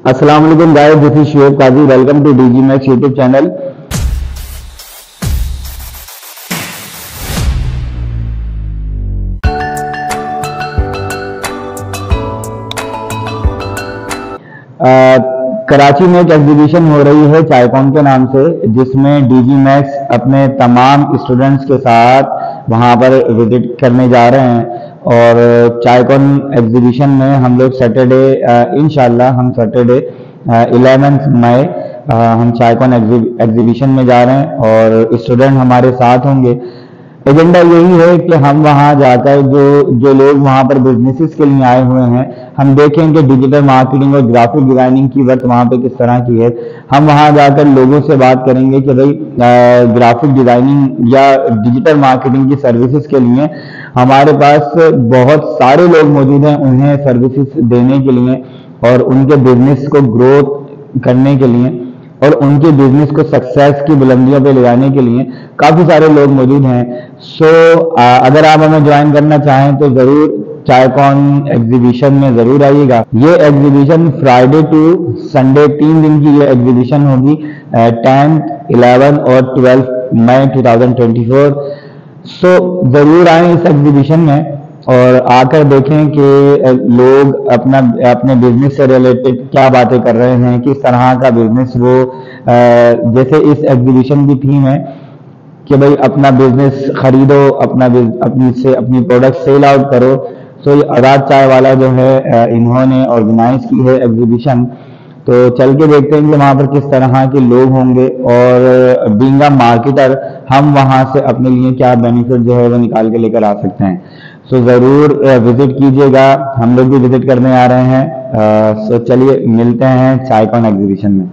अस्सलाम वालेकुम guys, this is Shoaib Qazi. Welcome to DG Max YouTube channel. Karachi में एक एग्जीबिशन हो रही है चायकॉन के नाम से, जिसमें डीजी मैक्स अपने तमाम स्टूडेंट्स के साथ वहां पर विजिट करने जा रहे हैं। और चायकॉन एग्जीबिशन में हम लोग सैटरडे इंशाल्लाह हम सैटरडे 11 मई हम चायकॉन एग्जीबिशन में जा रहे हैं और स्टूडेंट हमारे साथ होंगे। एजेंडा यही है कि हम वहां जाकर जो लोग वहां पर बिजनेसेस के लिए आए हुए हैं, हम देखें कि डिजिटल मार्केटिंग और ग्राफिक डिजाइनिंग की वर्क वहां पे किस तरह की है। हम वहां जाकर लोगों से बात करेंगे कि भाई ग्राफिक डिजाइनिंग या डिजिटल मार्केटिंग की सर्विसेज के लिए हमारे पास बहुत सारे लोग मौजूद हैं, उन्हें सर्विसेज देने के लिए और उनके बिजनेस को ग्रोथ करने के लिए और उनके बिजनेस को सक्सेस की बुलंदियों पे ले जाने के लिए काफी सारे लोग मौजूद हैं। अगर आप हमें ज्वाइन करना चाहें तो जरूर चायकॉन एग्जीबिशन में जरूर आइएगा। ये एग्जीबिशन फ्राइडे टू संडे 3 दिन की ये एग्जीबिशन होगी, 10, 11 और 12 मई 2024। जरूर आए इस एग्जीबिशन में और आकर देखें कि लोग अपने बिजनेस से रिलेटेड क्या बातें कर रहे हैं, किस तरह का बिजनेस वो जैसे इस एग्जीबिशन की थीम है कि भाई अपना बिजनेस खरीदो, अपनी प्रोडक्ट सेल आउट करो। ये आजाद चाय वाला जो है इन्होंने ऑर्गेनाइज की है एग्जीबिशन। तो चल के देखते हैं कि वहां पर किस तरह के लोग होंगे और बीइंग अ मार्केटर हम वहां से अपने लिए क्या बेनिफिट जो है वो निकाल के लेकर आ सकते हैं। जरूर विजिट कीजिएगा, हम लोग भी विजिट करने आ रहे हैं। चलिए मिलते हैं चायकॉन एग्जीबिशन में।